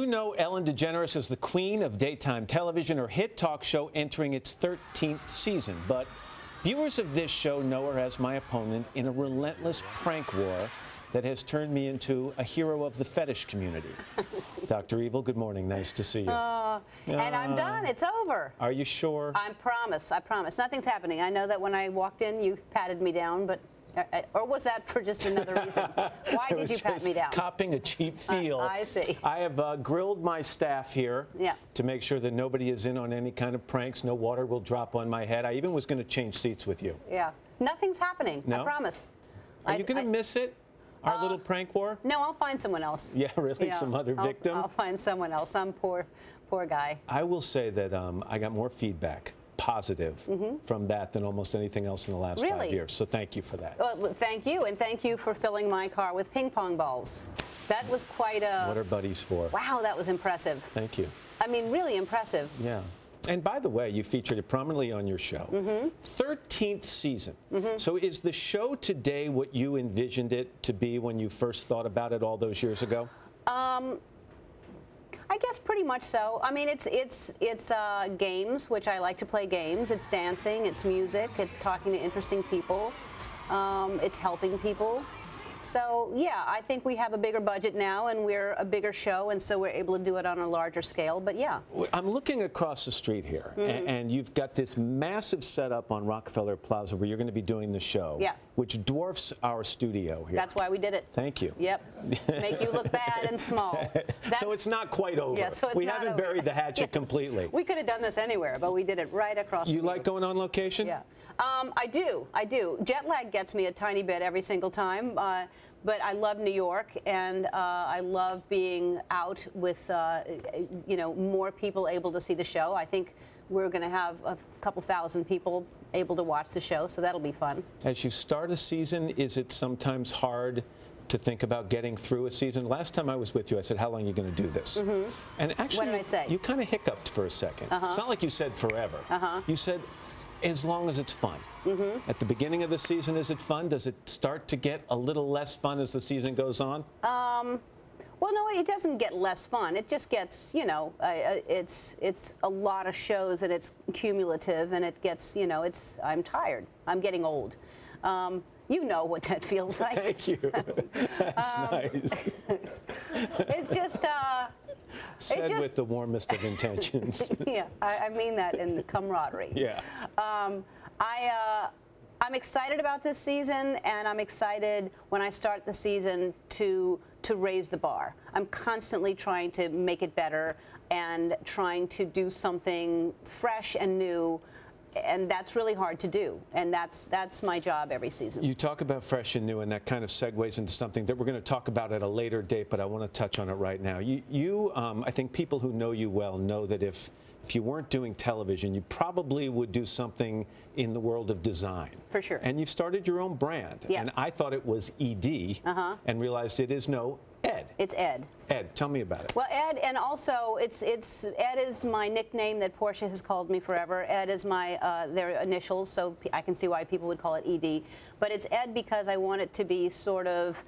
know Ellen DeGeneres is the queen of daytime television, her hit talk show entering its 13th season. But viewers of this show know her as my opponent in a relentless prank war that has turned me into a hero of the fetish community. Dr. Evil, good morning. Nice to see you. And I'm done. It's over. Are you sure? I promise. Nothing's happening. I know that when I walked in, you patted me down, but or was that for just another reason? Why did you pat me down? Copping a cheap feel. I see. I have grilled my staff here to make sure that nobody is in on any kind of pranks. No water will drop on my head. I even was going to change seats with you. Yeah. Nothing's happening. No? I promise. Are you going to miss it? Our little prank war? No, I'll find someone else. Yeah, really? Yeah, Some other victim? I'll find someone else. Some poor guy. I will say that I got more feedback, positive, from that than almost anything else in the last 5 years. So thank you for that. Well, thank you, and thank you for filling my car with ping pong balls. That was quite a... What are buddies for? Wow, that was impressive. Thank you. I mean, really impressive. Yeah. And by the way, you featured it prominently on your show. 13th season. So is the show today what you envisioned it to be when you first thought about it all those years ago? I guess pretty much so. I mean, it's games, which I like to play games. It's dancing, it's music, it's talking to interesting people, it's helping people. So, yeah, I think we have a bigger budget now, and we're a bigger show, and so we're able to do it on a larger scale, but yeah. I'm looking across the street here, and you've got this massive setup on Rockefeller Plaza where you're going to be doing the show, which dwarfs our studio here. That's why we did it. Thank you. Yep. Make you look bad and small. So it's not quite over. Yeah, so we haven't buried the hatchet completely. We could have done this anywhere, but we did it right across the You like going on location? Yeah. I do. Jet lag gets me a tiny bit every single time, but I love New York, and I love being out with, more people able to see the show. I think we're going to have a couple thousand people able to watch the show, so that'll be fun. As you start a season, is it sometimes hard to think about getting through a season? Last time I was with you, I said, how long are you going to do this? And actually, what did I say? You kind of hiccuped for a second. It's not like you said forever. You said, as long as it's fun. At the beginning of the season, is it fun? Does it start to get a little less fun as the season goes on? Well, no, it doesn't get less fun. It just gets, it's a lot of shows, and it's cumulative, and it gets, I'm tired. I'm getting old. You know what that feels like. Thank you. That's nice. It's just... Said with the warmest of intentions. Yeah, I mean that in camaraderie. Yeah. I'm excited about this season, and I'm excited when I start the season to raise the bar. I'm constantly trying to make it better and trying to do something fresh and new. And that's really hard to do, and that's my job every season. You talk about fresh and new, and that kind of segues into something that we're going to talk about at a later date, but I want to touch on it right now. I think people who know you well know that if you weren't doing television, you probably would do something in the world of design. For sure. And you've started your own brand, and I thought it was ED, and realized it is Ed. It's Ed. Ed, tell me about it. Well, Ed, and also Ed is my nickname that Portia has called me forever. Ed is my their initials, so I can see why people would call it ED. But it's Ed because I want it to be sort of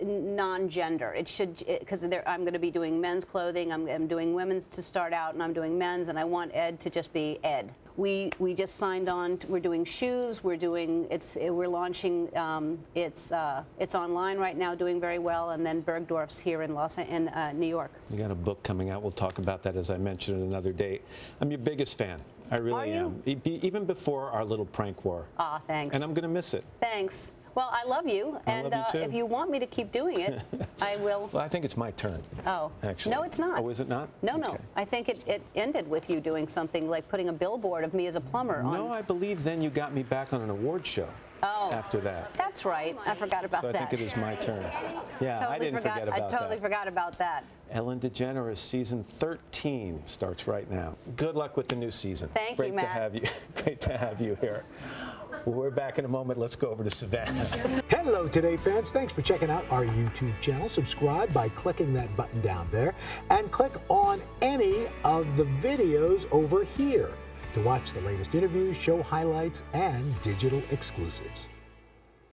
non-gender. It should, because I'm going to be doing men's clothing. I'm doing women's to start out, and I'm doing men's, and I want Ed to just be Ed. We just signed on. We're doing shoes. We're launching. It's online right now, doing very well, and then Bergdorf's here in New York. You got a book coming out. We'll talk about that, as I mentioned, at another date. I'm your biggest fan. I really am. Even before our little prank war. Ah, thanks. And I'm going to miss it. Thanks. Well, I love you, and if you want me to keep doing it, I will. Well, I think it's my turn. Oh, actually. No, it's not. Oh, is it not? No, okay. No. I think it ended with you doing something like putting a billboard of me as a plumber on. No, I believe then you got me back on an award show. Oh, after that. That's right. I forgot about that. So I think it is my turn. Yeah, totally I didn't forget about that. I totally forgot about that. Ellen DeGeneres, season 13 starts right now. Good luck with the new season. Thank you, Matt. Great to have you here. Well, we're back in a moment. Let's go over to Savannah. Hello, Today fans. Thanks for checking out our YouTube channel. Subscribe by clicking that button down there and click on any of the videos over here to watch the latest interviews, show highlights, and digital exclusives.